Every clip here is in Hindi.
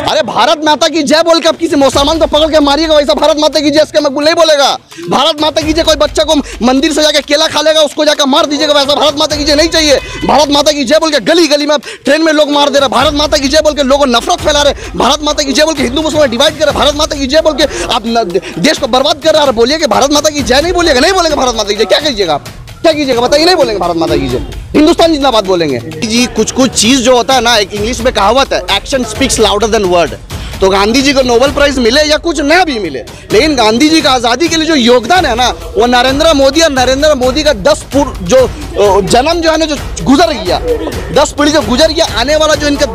अरे भारत माता की जय बोल के अब किसी मुसलमान को पकड़ के मारिएगा, वैसा भारत माता की जय इसके मकबूल नहीं बोलेगा। भारत माता की जय कोई बच्चा को मंदिर से जाके केला खा लेगा उसको जाकर मार दीजिएगा, वैसा भारत माता की जय नहीं चाहिए। भारत माता की जय बोल के गली गली में ट्रेन में लोग मार दे रहे, भारत माता की जय बोल के लोगों नफरत फैला रहे, भारत माता की जय बोल के हिंदू मुसलमान डिवाइड कर रहे, भारत माता की जय बोल के आप देश को बर्बाद कर रहे हैं। बोलिए कि भारत माता की जय नहीं बोलिएगा, नहीं बोलेंगे भारत माता की जय, क्या कीजिएगा आप, क्या कीजिएगा बताइए, नहीं बोलेंगे भारत माता की जय, हिंदुस्तान जिंदाबाद बोलेंगे जी। कुछ कुछ चीज जो होता है ना, एक इंग्लिश में कहावत है, action speaks louder than word. तो गांधी जी को नोबेल प्राइज मिले या कुछ ना भी मिले, लेकिन गांधी जी का आज़ादी के लिए जो योगदान है ना, वो नरेंद्र मोदी और नरेंद्र मोदी का 10 जो जन्म जो है ना, जो गुजर गया, 10 पीढ़ी जो गुजर गया, आने वाला जो इनका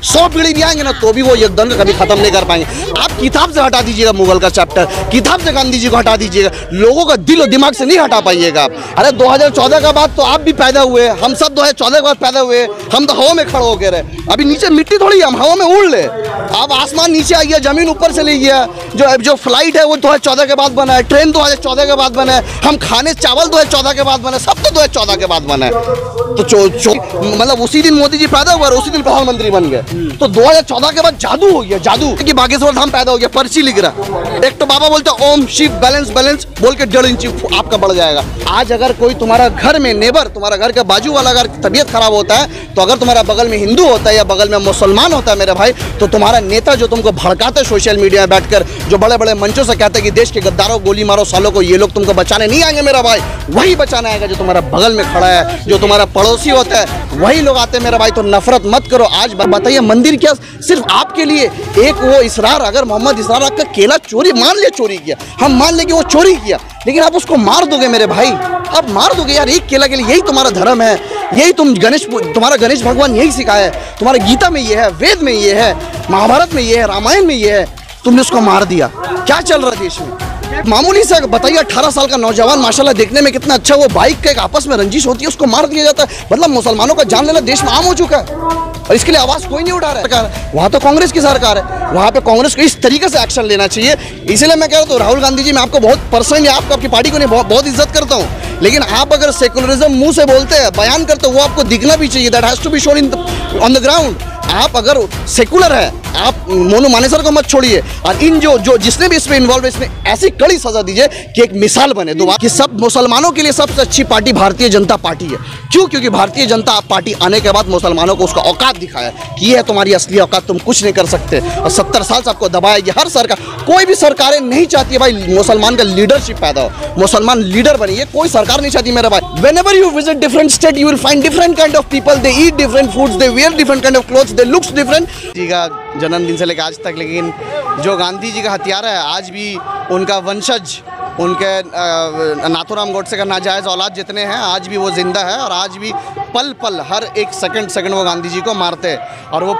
100 पीढ़ी भी आएंगे ना, तो भी वो योगदान कभी खत्म नहीं कर पाएंगे। आप किताब से हटा दीजिएगा मुगल का चैप्टर, किताब से गांधी जी को हटा दीजिएगा, लोगों का दिल और दिमाग से नहीं हटा पाइएगा आप। अरे 2014 का बाद तो आप भी पैदा हुए, हम सब 2014 के बाद पैदा हुए, हम तो हवा में खड़े होकर रहे, अभी नीचे मिट्टी थोड़ी, हम हवा में उड़ ले। अब आसमान नीचे आई है, जमीन ऊपर से ले गया, जो फ्लाइट है वो 2014 के बाद बना है, ट्रेन 2014 के बाद बना है, हम खाने चावल 2014 के बाद बना है, सब तो 2014 के बाद बना है। तो मतलब उसी दिन मोदी जी पैदा हुआ और उसी दिन प्रधानमंत्री बन गए। तो 2014 के बाद जादू हो गया, जादू कि बागेश्वर धाम पैदा हो गया, पर्ची लिख रहा। एक तो बाबा बोलते ओम शिव बैलेंस बैलेंस बोल के 1.5 इंच आपका बढ़ जाएगा। आज अगर कोई तुम्हारा घर में नेबर, तुम्हारा घर के बाजू वाला अगर तबीयत खराब होता है, तो अगर तुम्हारा बगल में हिंदू होता है या बगल में मुसलमान होता है मेरे भाई, तो तुम्हारा नेता जो तुमको भड़काते सोशल मीडिया में बैठकर, जो बड़े बड़े मंचों से कहते हैं कि देश के गद्दारों गोली मारो सालों को, ये लोग तुमको बचाने नहीं आएंगे मेरा भाई, वही बचाने आएगा जो तुम्हारा बगल में खड़ा है, जो तुम्हारा पड़ोसी होता है, वही लोग आते हैं मेरा भाई। तो नफरत मत करो। आज बताइए मंदिर क्या सिर्फ आपके लिए, एक वो इसरार, अगर मोहम्मद इसरार आपका केला चोरी, मान लिया चोरी किया, हम मान ले कि वो चोरी किया, लेकिन आप उसको मार दोगे मेरे भाई, आप मार दोगे यार एक केला के लिए। यही तुम्हारा धर्म है, यही तुम्हारा गणेश भगवान यही सिखाया है, तुम्हारे गीता में ये है, वेद में ये है, महाभारत में ये है, रामायण में ये है, तुमने उसको मार दिया। क्या चल रहा है देश में? मामूली से बताइए 18 साल का नौजवान माशाल्लाह देखने में कितना अच्छा, वो बाइक का एक आपस में रंजिश होती है, उसको मार दिया जाता है। मतलब मुसलमानों का जान लेना देश में आम हो चुका है और इसके लिए आवाज कोई नहीं उठा रहा है। वहाँ तो कांग्रेस की सरकार है, वहाँ पे कांग्रेस को इस तरीके से एक्शन लेना चाहिए। इसलिए मैं कह रहा हूँ राहुल गांधी जी, मैं आपको बहुत पर्सनली, आपकी पार्टी को नहीं बहुत इज्जत करता हूँ, लेकिन आप अगर सेकुलरिज्म मुंह से बोलते हैं, बयान करते हो, वो आपको दिखना भी चाहिए, that has to be shown in on the ground. आप अगर सेकुलर है, आप मोनू मानेसर को मत छोड़िए, और इन जो जिसने भी इसमें इन्वॉल्व है, इसमें ऐसी कड़ी सजा दीजिए कि एक मिसाल बने दोबारा कि सब मुसलमानों के लिए सबसे अच्छी पार्टी भारतीय जनता पार्टी है। क्यों? क्योंकि भारतीय जनता पार्टी आने के बाद मुसलमानों को उसका औकात दिखाया कि ये है तुम्हारी असली औकात, तुम कुछ नहीं कर सकते। और 70 साल से आपको दबाया गया। हर सरकार, कोई भी सरकारें नहीं चाहती है भाई मुसलमान का लीडरशिप पैदा हो, मुसलमान लीडर बनिए, कोई सरकार नहीं चाहती मेरा भाई। Whenever you visit different state, you will find different kind of people, they eat different foods, they wear different kind of clothes, they looks different. Ji का जन्मदिन से लेकर आज तक, लेकिन जो गांधी जी का हथियारा है, आज भी उनका वंशज, उनके नाथूराम गोडसे का नाजायज़ औलाद जितने हैं, आज भी वो जिंदा है और आज भी पल पल हर एक सेकंड वो गांधी जी को मारते हैं। और वो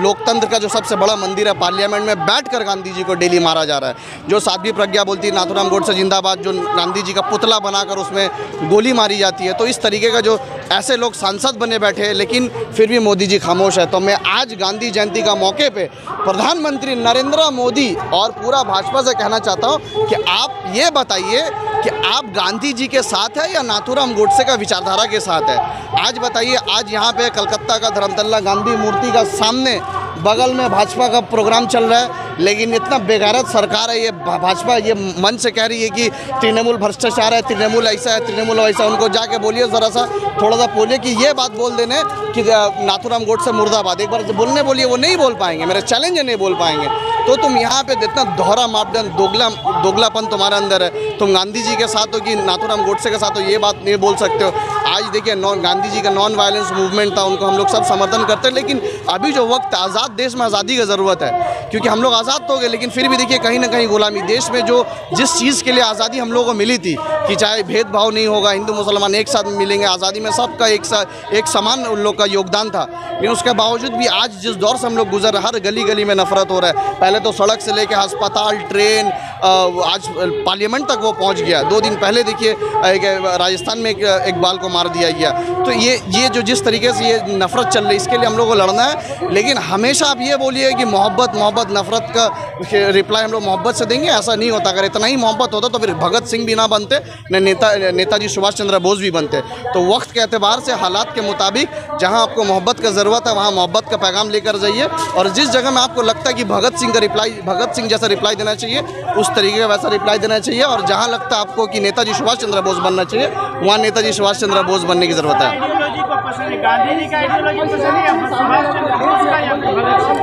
लोकतंत्र का जो सबसे बड़ा मंदिर है, पार्लियामेंट में बैठकर गांधी जी को डेली मारा जा रहा है। जो साध्वी प्रज्ञा बोलती है नाथूराम गोडसे जिंदाबाद, जो गांधी जी का पुतला बनाकर उसमें गोली मारी जाती है। तो इस तरीके का जो ऐसे लोग सांसद बने बैठे हैं, लेकिन फिर भी मोदी जी खामोश है। तो मैं आज गांधी जयंती का मौके पे प्रधानमंत्री नरेंद्र मोदी और पूरा भाजपा से कहना चाहता हूँ कि आप ये बताइए कि आप गांधी जी के साथ है या नाथूराम गोडसे का विचारधारा के साथ है। आज बताइए, आज यहाँ पे कलकत्ता का धर्मतल्ला गांधी मूर्ति का सामने बगल में भाजपा का प्रोग्राम चल रहा है, लेकिन इतना बेगैरत सरकार है ये भाजपा, ये मन से कह रही है कि तृणमूल भ्रष्टाचार है, तृणमूल ऐसा है, तृणमूल वैसा। उनको जाके बोलिए, ज़रा सा थोड़ा सा बोलिए कि ये बात बोल देने कि नाथूराम गोडसे मुर्दाबाद, एक बार बोलने बोलिए, वो नहीं बोल पाएंगे, मेरा चैलेंज है, नहीं बोल पाएंगे। तो तुम यहाँ पे इतना दोहरा मापदंड, दोगलापन तुम्हारे अंदर है। तुम गांधी जी के साथ हो कि नाथूराम गोडसे के साथ हो, ये बात नहीं बोल सकते हो। आज देखिए गांधी जी का नॉन वायलेंस मूवमेंट था, उनको हम लोग सब समर्थन करते हैं, लेकिन अभी जो वक्त आज़ाद देश में आज़ादी की ज़रूरत है, क्योंकि हम लोग आज़ाद तो हो गए, लेकिन फिर भी देखिए कहीं ना कहीं गुलामी। देश में जो जिस चीज़ के लिए आज़ादी हम लोगों को मिली थी कि चाहे भेदभाव नहीं होगा, हिंदू मुसलमान एक साथ मिलेंगे, आज़ादी में सबका एक समान उन लोग का योगदान था, लेकिन उसके बावजूद भी आज जिस दौर से हम लोग गुजर रहे, हर गली गली में नफरत हो रहा है। पहले तो सड़क से लेकर अस्पताल, ट्रेन, आज पार्लियामेंट तक वो पहुंच गया। 2 दिन पहले देखिए राजस्थान में इकबाल को मार दिया गया। तो ये जो जिस तरीके से ये नफरत चल रही है, इसके लिए हम लोग को लड़ना है। लेकिन हमेशा आप ये बोलिए कि मोहब्बत नफरत का रिप्लाई हम लोग मोहब्बत से देंगे, ऐसा नहीं होता। अगर इतना ही मोहब्बत होता तो फिर भगत सिंह भी ना बनते, न नेताजी सुभाष चंद्र बोस भी बनते। तो वक्त के एतबार से, हालात के मुताबिक जहाँ आपको मोहब्बत का ज़रूरत है वहाँ मोहब्बत का पैगाम लेकर जाइए, और जिस जगह में आपको लगता है कि भगत सिंह जैसा रिप्लाई देना चाहिए उस तरीके का वैसा रिप्लाई देना चाहिए, और जहाँ लगता है आपको कि नेताजी सुभाष चंद्र बोस बनना चाहिए वहाँ नेताजी सुभाष चंद्र बोस बनने की ज़रूरत है।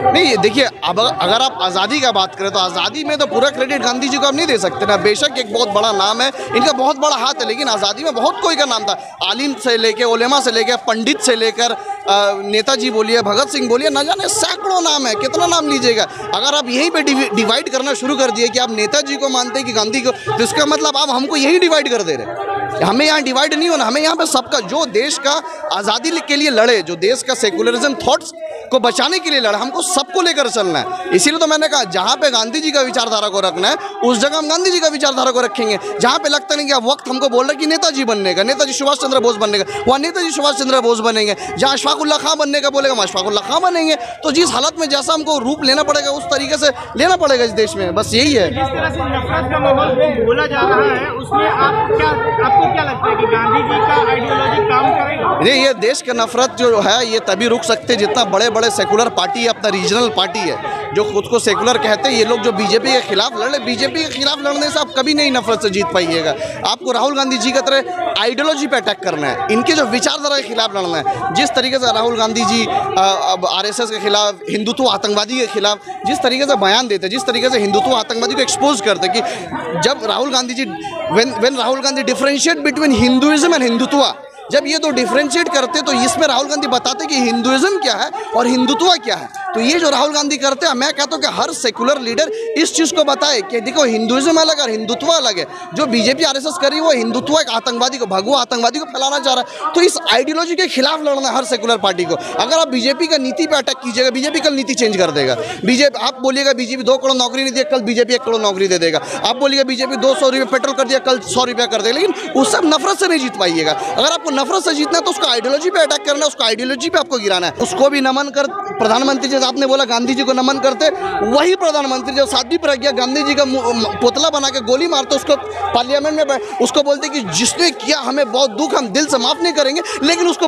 नहीं, देखिए अब अगर आप आज़ादी का बात करें तो आज़ादी में तो पूरा क्रेडिट गांधी जी को आप नहीं दे सकते ना। बेशक एक बहुत बड़ा नाम है, इनका बहुत बड़ा हाथ है, लेकिन आज़ादी में बहुत कोई का नाम था। आलिम से लेके, उलेमा से लेके, पंडित से लेकर नेताजी बोलिए, भगत सिंह बोलिए, न जाने सैकड़ों नाम है, कितना नाम लीजिएगा। अगर आप यहीं पे डिवाइड करना शुरू कर दिए कि आप नेताजी को मानते हैं कि गांधी को, तो इसका मतलब आप हमको यही डिवाइड कर दे रहे। हमें यहाँ डिवाइड नहीं होना, हमें यहाँ पे सबका, जो देश का आज़ादी के लिए लड़े, जो देश का सेकुलरिज्म थॉट्स को बचाने के लिए लड़ा, हमको सबको लेकर चलना है। इसीलिए तो मैंने कहा जहाँ पे गांधी जी का विचारधारा को रखना है उस जगह हम गांधी जी का विचारधारा को रखेंगे। जहाँ पे लगता नहीं कि अब वक्त हमको बोल रहे कि नेताजी बनने का, नेताजी सुभाष चंद्र बोस बनने का, वहाँ नेताजी सुभाष चंद्र बोस बनेंगे। जहाँ अशफाकुल्ला खां बनने का बोलेगा वहाँ अशफाकुल्ला खां बनेंगे। तो जिस हालत में जैसा हमको रूप लेना पड़ेगा उस तरीके से लेना पड़ेगा इस देश में, बस यही है। जिस तरह से नफरत का माहौल बोला जा रहा है उसमें आपको क्या लगता है कि गांधी जी का आइडियोलॉजी काम करेगा? ये देश का नफरत जो है ये तभी रुक सकते जितना बड़े बड़े सेकुलर पार्टी है, अपना रीजनल पार्टी है जो खुद को सेकुलर कहते हैं, ये लोग जो बीजेपी के खिलाफ लड़ रहे, बीजेपी के खिलाफ लड़ने से आप कभी नहीं नफरत से जीत पाइएगा। आपको राहुल गांधी जी की तरह आइडियोलॉजी पे अटैक करना है, इनके जो विचारधारा के खिलाफ लड़ना है। जिस तरीके से राहुल गांधी जी अब आरएसएस के खिलाफ, हिंदुत्व आतंकवादी के खिलाफ जिस तरीके से बयान देते, जिस तरीके से हिंदुत्व आतंकवादी को एक्सपोज करते, कि जब Rahul Gandhi ji when Rahul Gandhi differentiate between Hinduism and Hindutva, जब ये दो डिफरेंशिएट करते तो इसमें राहुल गांधी बताते कि हिंदुइज्म क्या है और हिंदुत्व क्या है। तो ये जो राहुल गांधी करते हैं, मैं कहता हूँ कि हर सेकुलर लीडर इस चीज़ को बताए कि देखो हिंदुइज्म अलग और हिंदुत्व अलग है। जो बीजेपी आरएसएस करी वो हिंदुत्व एक आतंकवादी को, भगवा आतंकवादी को फैलाना चाह रहा है। तो इस आइडियोलॉजी के खिलाफ लड़ना हर सेकुलर पार्टी को। अगर आप बीजेपी का नीति पर अटैक कीजिएगा, बीजेपी कल नीति चेंज कर देगा। बीजेपी, आप बोलिएगा बीजेपी 2 करोड़ नौकरी नहीं दी, कल बीजेपी 1 करोड़ नौकरी दे देगा। आप बोलिएगा बीजेपी 200 रुपये पेट्रोल कर दिया, कल 100 रुपया कर देगा। लेकिन उस सब नफरत से नहीं जीत पाइएगा। अगर आपको नफरत से जीतना है तो उसको आइडियोलॉजी पे अटैक करना है, उसको आइडियोलॉजी पे आपको गिराना है। उसको भी नमन कर, प्रधानमंत्री जैसे आपने बोला गांधी जी को नमन करते, वही प्रधानमंत्री जो साध्वी प्रज्ञा गांधी जी का पुतला बना के गोली मारते, उसको पार्लियामेंट में उसको बोलते कि जिसने किया हमें बहुत दुख, हम दिल से माफ नहीं करेंगे, लेकिन उसको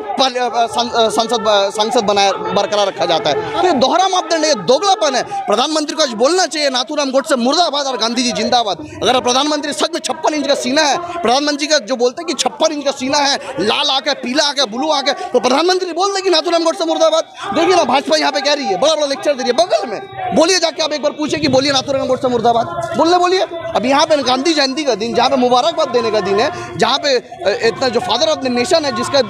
संसद बनाया बरकरार रखा जाता है। तो ये दोहरा मापदंड है, दोगलापन है। प्रधानमंत्री को आज बोलना चाहिए नाथूराम गोडसे मुर्दाबाद और गांधी जी जिंदाबाद। अगर प्रधानमंत्री सच में 56 इंच का सीना है, प्रधानमंत्री का जो बोलते हैं कि 56 इंच का सीना है, लाल आके, पीला आके, ब्लू आके, तो प्रधानमंत्री बोल दे कि नाथूराम गोडसे मुर्दाबाद। देखिए ना भाजपा यहाँ पे कह रही है, बड़ा बड़ा लेक्चर दे रही है बगल में। बोलिए जाके, आप एक बार पूछे कि बोलिए नाथूराम गोडसे मुर्दाबाद, बोलिए। अब यहाँ पे गांधी जयंती का दिन, जहाँ पे मुबारकबाद देने का दिन है, जहाँ पे इतना जो फादर ऑफ द नेशन है, जिसका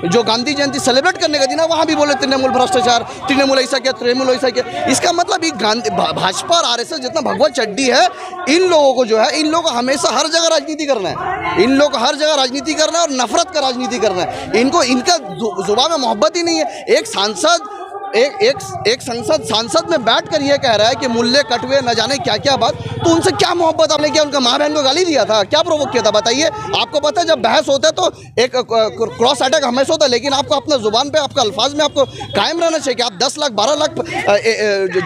जो गांधी जयंती सेलिब्रेट करने का दिन है, वहाँ भी बोले तृणमूल भ्रष्टाचार, तृणमूल ऐसा किया, तृणमूल ऐसा किया। इसका मतलब ये भाजपा और आरएसएस जितना भगवत चड्डी है, इन लोगों को जो है, इन लोगों को हमेशा हर जगह राजनीति करना है। इन लोग को हर जगह राजनीति करना है और नफरत का राजनीति करना है। इनको, इनका जुबान में मोहब्बत ही नहीं है। एक सांसद एक सांसद में बैठकर ये कह रहा है कि मुल्ले कटवे न जाने क्या क्या बात, तो उनसे क्या मोहब्बत आपने किया? उनका माँ बहन को गाली दिया था, क्या प्रोवोक किया था बताइए? आपको पता है जब बहस होता है तो एक क्रॉस अटैक हमेशा होता है, लेकिन आपको अपना जुबान पे, आपका अल्फाज में आपको कायम रहना चाहिए कि आप 10 लाख 12 लाख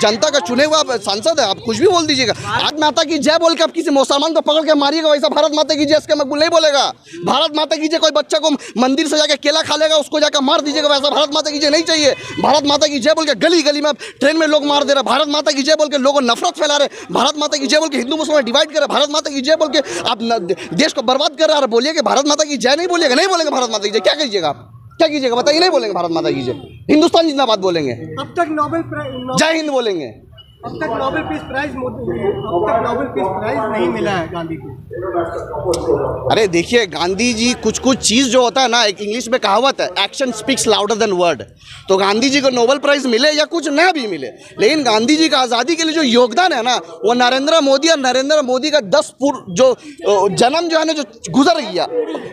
जनता का चुने हुआ सांसद है, आप कुछ भी बोल दीजिएगा। आज माता की जय बोल के आप किसी मुसलमान को पकड़ के मारिएगा, वैसा भारत माता की जय इसका मकबूल नहीं बोलेगा। भारत माता की जय, कोई बच्चा को मंदिर से जाकर केला खा लेगा उसको जाकर मार दीजिएगा, वैसा भारत माता की जय नहीं चाहिए। भारत माता की जय बोल के गली गली में ट्रेन में लोग मार दे रहे, भारत माता की जय बोल के लोगों नफरत फैला रहे, भारत माता की जय बोल के हिंदू मुसलमान डिवाइड कर रहे, भारत माता की जय बोल के आप देश को बर्बाद कर रहे हैं। बोलिए कि भारत माता की जय नहीं बोलिएगा, नहीं बोलेंगे भारत माता की जय, क्या कीजिएगा आप? क्या कीजिएगा बताइए? नहीं बोलेंगे भारत माता की जय, हिंदुस्तान जिंदाबाद बोलेंगे। अब तक नोबेल जय हिंद बोलेंगे। अब तक नोबेल पीस प्राइज नहीं मिला है गांधी को। अरे देखिए, गांधी जी कुछ चीज़ जो होता है ना, एक इंग्लिश में कहावत है, action speaks louder than word. तो गांधी जी को नोबेल प्राइज़ मिले या कुछ ना भी मिले, लेकिन गांधी जी का आज़ादी के लिए जो योगदान है ना, वो नरेंद्र मोदी और नरेंद्र मोदी का 10 जो जन्म जो है ना, जो गुजर गया,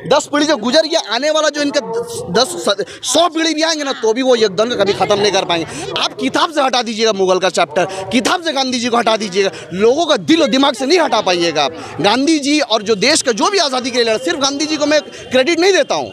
10 पीढ़ी जो गुजर गया, आने वाला जो इनका 100 पीढ़ी भी आएंगे ना, तो भी वो योगदान कभी ख़त्म नहीं कर पाएंगे। आप किताब से हटा दीजिएगा मुगल का चैप्टर, किताब से गांधी जी को हटा दीजिएगा, लोगों का दिल और दिमाग से नहीं हटा पाइएगा आप। गांधी जी और जो देश का जो भी आज़ादी के लिए लड़ा, सिर्फ गांधी जी को मैं क्रेडिट नहीं देता हूँ,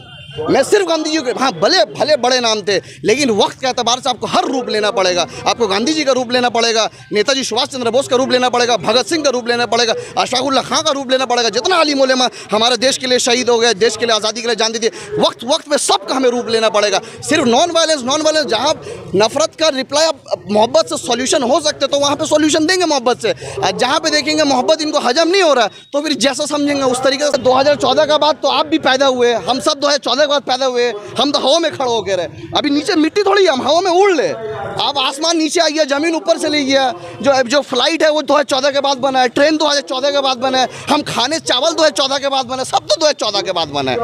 मैं सिर्फ गांधी जी को, हाँ भले भले बड़े नाम थे, लेकिन वक्त के एतबार से आपको हर रूप लेना पड़ेगा। आपको गांधी जी का रूप लेना पड़ेगा, नेताजी सुभाष चंद्र बोस का रूप लेना पड़ेगा, भगत सिंह का रूप लेना पड़ेगा, अशफाकुल्लाह खां का रूप लेना पड़ेगा। जितना आलिम उलेमा हमारे देश के लिए शहीद हो गए, देश के लिए आज़ादी के लिए जान दी थी, वक्त वक्त में सबका हमें रूप लेना पड़ेगा। सिर्फ नॉन वायलेंस जहाँ नफरत का रिप्लाई आप मोहब्बत से सॉल्यूशन हो सकते तो वहाँ पे सॉल्यूशन देंगे मोहब्बत से। जहाँ पे देखेंगे मोहब्बत इनको हजम नहीं हो रहा तो फिर जैसा समझेंगे उस तरीके से। 2014 का बाद तो आप भी पैदा हुए, हम सब 2014 के बाद पैदा हुए, हम तो हवा में खड़े हो गए रहे। अभी नीचे मिट्टी थोड़ी है, हम हवा में उड़ ले। अब आसमान नीचे आ गया, जमीन ऊपर से ले गया। जो फ्लाइट है वो 2014 के बाद बना है, ट्रेन 2014 के बाद बना है, हम खाने चावल 2014 के बाद बना है, सब तो 2014 के बाद बना है।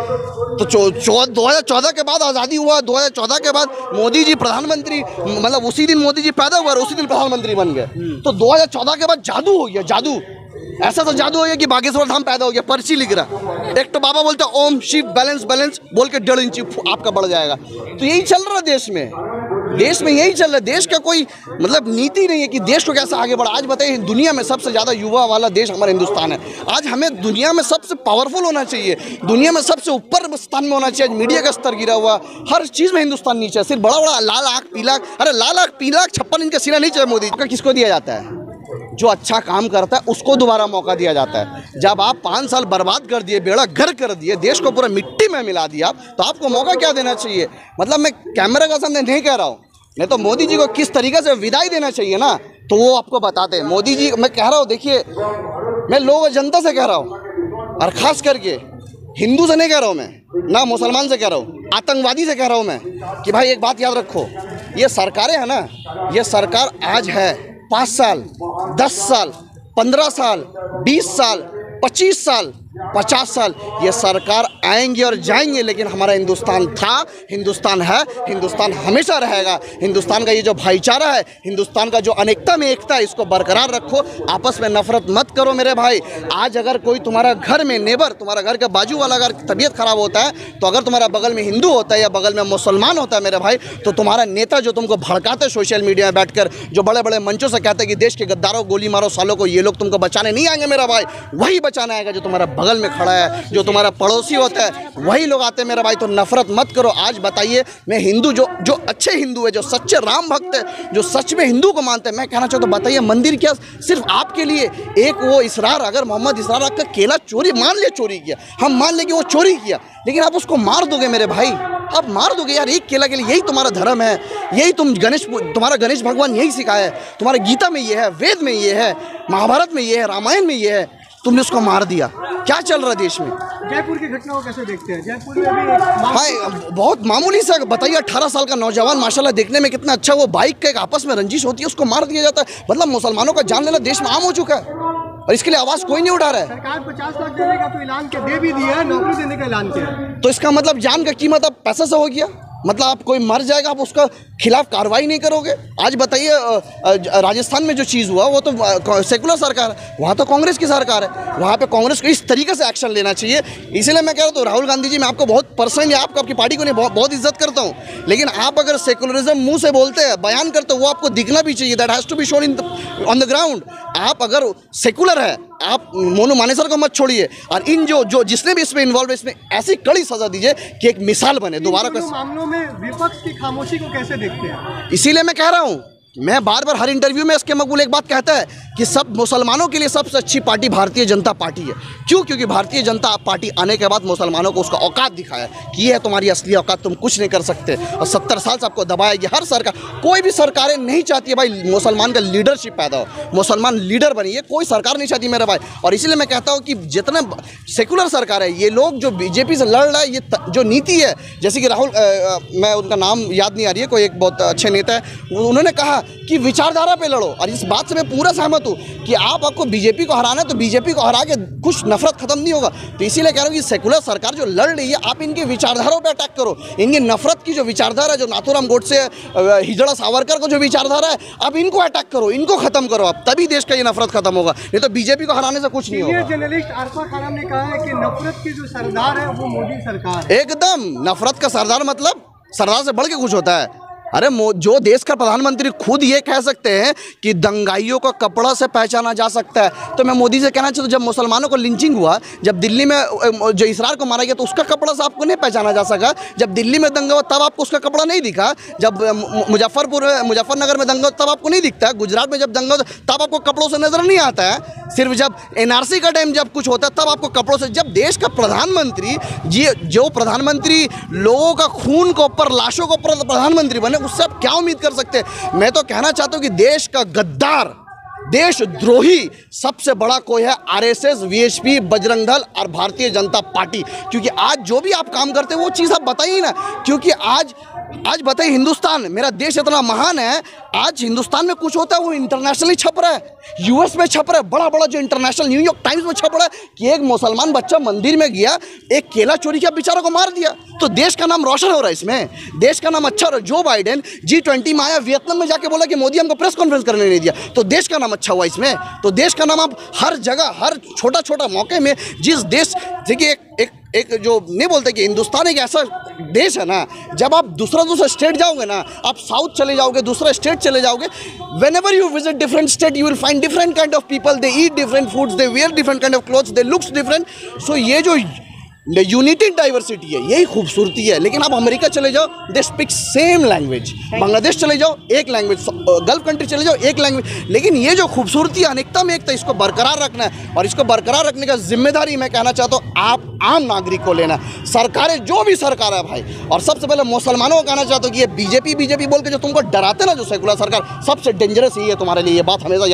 तो 2014 के बाद आज़ादी हुआ, 2014 के बाद मोदी जी प्रधानमंत्री, मतलब उसी दिन मोदी जी पैदा हुआ और उसी दिन प्रधानमंत्री बन गए। तो 2014 के बाद जादू हो गया, जादू ऐसा तो जादू हो गया कि बागेश्वर धाम पैदा हो गया, पर्ची लिख रहा। एक तो बाबा बोलते ओम शिव बैलेंस बैलेंस बोल के 1.5 इंच आपका बढ़ जाएगा। तो यही चल रहा है देश में यही चल रहा है। देश का कोई मतलब नीति नहीं है कि देश को कैसे आगे बढ़ा। आज बताइए, दुनिया में सबसे ज़्यादा युवा वाला देश हमारा हिंदुस्तान है। आज हमें दुनिया में सबसे पावरफुल होना चाहिए, दुनिया में सबसे ऊपर स्थान में होना चाहिए। मीडिया का स्तर गिरा हुआ, हर चीज़ में हिंदुस्तान नीचे है। सिर्फ बड़ा बड़ा लाल आँख पीला, अरे लाल आँख पीला 56 इंच का सीना नहीं चाहिए मोदी का। किसको दिया जाता है? जो अच्छा काम करता है उसको दोबारा मौका दिया जाता है। जब आप 5 साल बर्बाद कर दिए, बेड़ा घर कर दिए, देश को पूरा मिट्टी में मिला दिया, तो आपको मौका क्या देना चाहिए? मतलब मैं कैमरा का सामने नहीं कह रहा हूँ, नहीं तो मोदी जी को किस तरीके से विदाई देना चाहिए ना, तो वो आपको बताते हैं। मोदी जी, मैं कह रहा हूँ, देखिए मैं लोग जनता से कह रहा हूँ, और ख़ास करके हिंदू से नहीं कह रहा हूँ मैं, ना मुसलमान से कह रहा हूँ, आतंकवादी से कह रहा हूँ मैं, कि भाई एक बात याद रखो, ये सरकारें हैं ना, ये सरकार आज है 5 साल, 10 साल, 15 साल, 20 साल, 25 साल, 50 साल ये सरकार आएंगे और जाएंगे, लेकिन हमारा हिंदुस्तान था, हिंदुस्तान है, हिंदुस्तान हमेशा रहेगा। हिंदुस्तान का ये जो भाईचारा है, हिंदुस्तान का जो अनेकता में एकता है, इसको बरकरार रखो। आपस में नफरत मत करो मेरे भाई। आज अगर कोई तुम्हारा घर में नेबर, तुम्हारा घर के बाजू वाला अगर तबीयत खराब होता है, तो अगर तुम्हारा बगल में हिंदू होता है या बगल में मुसलमान होता है मेरे भाई, तो तुम्हारा नेता जो तुमको भड़काते सोशल मीडिया में बैठकर, जो बड़े बड़े मंचों से कहते हैं कि देश के गद्दारों गोली मारो सालों को, ये लोग तुमको बचाने नहीं आएंगे मेरा भाई। वही बचाने आएगा जो तुम्हारा बगल में खड़ा है, जो तुम्हारा पड़ोसी होता है, वही लोग आते हैं मेरा भाई। तो नफरत मत करो। आज बताइए, मैं हिंदू जो अच्छे हिंदू है, जो सच्चे राम भक्त है, जो सच में हिंदू को मानते हैं, मैं कहना चाहता हूँ, बताइए मंदिर क्या सिर्फ आपके लिए? एक वो इसरार, अगर मोहम्मद इसरार आपका केला चोरी, मान ले चोरी किया, हम मान ले कि वो चोरी किया, लेकिन आप उसको मार दोगे मेरे भाई, आप मार दोगे यार एक केला के लिए। यही तुम्हारा धर्म है, यही तुम्हारा गणेश भगवान यही सिखाया है, तुम्हारे गीता में ये है, वेद में ये है, महाभारत में ये है, रामायण में ये है, तुमने उसको मार दिया। क्या चल रहा है देश में? जयपुर की घटना को कैसे देखते हैं? जयपुर में भी हाँ, बहुत मामूली सा, बताइए 18 साल का नौजवान, माशाल्लाह देखने में कितना अच्छा, वो बाइक का एक आपस में रंजिश होती है, उसको मार दिया जाता है। मतलब मुसलमानों का जान लेना देश में आम हो चुका है, और इसके लिए आवाज़ कोई नहीं उठा रहा है। सरकार 50 लाख देने का तो ऐलान दे भी दिया है, नौकरी देने का ऐलान किया है। तो इसका मतलब जान का कीमत अब पैसे से हो गया? मतलब आप कोई मर जाएगा, आप उसका खिलाफ कार्रवाई नहीं करोगे? आज बताइए, राजस्थान में जो चीज़ हुआ वो तो सेकुलर सरकार है, वहाँ तो कांग्रेस की सरकार है, वहाँ पे कांग्रेस को इस तरीके से एक्शन लेना चाहिए। इसीलिए मैं कह रहा हूँ, राहुल गांधी जी, मैं आपको बहुत पर्सनली, आपकी पार्टी को नहीं, बहुत इज्जत करता हूँ, लेकिन आप अगर सेकुलरिज्म मुंह से बोलते हैं, बयान करते हो, वो आपको दिखना भी चाहिए। That has to be shown on the ground. आप अगर सेकुलर है, आप मोनू मानेसर को मत छोड़िए, और इन जो जिसने भी इसमें इन्वॉल्व है, इसमें ऐसी कड़ी सजा दीजिए कि एक मिसाल बने दोबारा। मामलों में विपक्ष की खामोशी को कैसे देखते हैं? इसीलिए मैं कह रहा हूँ, मैं बार बार हर इंटरव्यू में इसके मकबूल एक बात कहता है कि सब मुसलमानों के लिए सबसे अच्छी पार्टी भारतीय जनता पार्टी है। क्यों? क्योंकि भारतीय जनता पार्टी आने के बाद मुसलमानों को उसका औकात दिखाया कि ये है तुम्हारी असली औकात, तुम कुछ नहीं कर सकते। और 70 साल से आपको दबाएगी हर सरकार। कोई भी सरकारें नहीं चाहती है भाई मुसलमान का लीडरशिप पैदा हो, मुसलमान लीडर बनिए, कोई सरकार नहीं चाहती मेरा भाई। और इसीलिए मैं कहता हूँ कि जितने सेकुलर सरकार है, ये लोग जो बीजेपी से लड़ रहा है, ये जो नीति है, जैसे कि राहुल, मैं उनका नाम याद नहीं आ रही है, कोई एक बहुत अच्छे नेता है, उन्होंने कहा कि विचारधारा पे लड़ो। और इस बात से मैं पूरा सहमत हूँ कि आपको बीजेपी को हराना है, तो बीजेपी को हरा के कुछ नफरत खत्म नहीं होगा। तो इसीलिए कह रहा हूँ कि सेकुलर सरकार जो लड़ रही है, आप इनकी विचारधाराओं पे अटैक करो। इनकी नफरत की जो विचारधारा है, जो नाथूराम गोडसे, हिजड़ा सावरकर को जो विचारधारा है, आप इनको अटैक करो, इनको खत्म करो आप, तभी देश का ये नफरत खत्म होगा। नहीं तो बीजेपी को हराने से कुछ नहीं होगा। जर्नलिस्ट आरफा खानम ने कहा है कि नफरत की जो सरदार है वो मोदी सरकार है। एकदम नफरत का सरदार, मतलब सरदार से बढ़ के कुछ होता है। अरे जो देश का प्रधानमंत्री खुद ये कह सकते हैं कि दंगाइयों को कपड़ा से पहचाना जा सकता है, तो मैं मोदी से कहना चाहता हूँ, जब मुसलमानों को लिंचिंग हुआ, जब दिल्ली में जो इसरार को मारा गया, तो उसका कपड़ा से आपको नहीं पहचाना जा सका। जब दिल्ली में दंगा हुआ तब आपको उसका कपड़ा नहीं दिखा, जब मुजफ्फरनगर में दंगा तब आपको नहीं दिखता, गुजरात में जब दंगा होता तब आपको कपड़ों से नजर नहीं आता है। सिर्फ जब एनआरसी का टाइम जब कुछ होता है तब आपको कपड़ों से। जब देश का प्रधानमंत्री जो प्रधानमंत्री लोगों का खून को ऊपर, लाशों को ऊपर प्रधानमंत्री बने, उससे आप क्या उम्मीद कर सकते हैं। मैं तो कहना चाहता हूं कि देश का गद्दार, देशद्रोही सबसे बड़ा कोई है आरएसएस, वीएचपी, बजरंग दल और भारतीय जनता पार्टी। क्योंकि आज जो भी आप काम करते हैं वो चीज़ आप बताइए ना। क्योंकि आज बताइए, हिंदुस्तान मेरा देश इतना महान है, आज हिंदुस्तान में कुछ होता है वो इंटरनेशनली छप रहा है, यूएस में छप रहा है, बड़ा बड़ा जो इंटरनेशनल न्यूयॉर्क टाइम्स में छप रहा है कि एक मुसलमान बच्चा मंदिर में गया, एक केला चोरी किया, बेचारों को मार दिया। तो देश का नाम रोशन हो रहा है इसमें, देश का नाम अच्छा हो रहा है। जो बाइडेन G20 में आया, वियतनाम में जाके बोला कि मोदी हमको प्रेस कॉन्फ्रेंस करने नहीं दिया, तो देश का नाम अच्छा हुआ इसमें। तो देश का नाम आप हर जगह, हर छोटा छोटा मौके में, जिस देश, देखिए एक जो नहीं बोलते कि हिंदुस्तान एक ऐसा देश है ना, जब आप दूसरा स्टेट जाओगे ना, आप साउथ चले जाओगे, दूसरा स्टेट चले जाओगे, whenever you visit different state you will find different kind of people, they eat different foods, they wear different kind of clothes, they looks different। so ये जो यूनिटी इन डाइवर्सिटी है, यही खूबसूरती है। लेकिन आप अमेरिका चले जाओ, they speak same language, Bangladesh चले जाओ एक लैंग्वेज, गल्फ कंट्री चले जाओ एक लैंग्वेज। लेकिन ये जो खूबसूरती है, अनेकता में एकता, इसको बरकरार रखना है। और इसको बरकरार रखने का जिम्मेदारी मैं कहना चाहता हूँ आप आम नागरिक को लेना। सरकारें, जो भी सरकार है भाई, और सबसे पहले मुसलमानों को कहना चाहता हूँ कि ये बीजेपी बोल के जो तुमको डराते ना, जो सेकुलर सरकार, सबसे डेंजरस ही है तुम्हारे लिए। ये बात हमेशा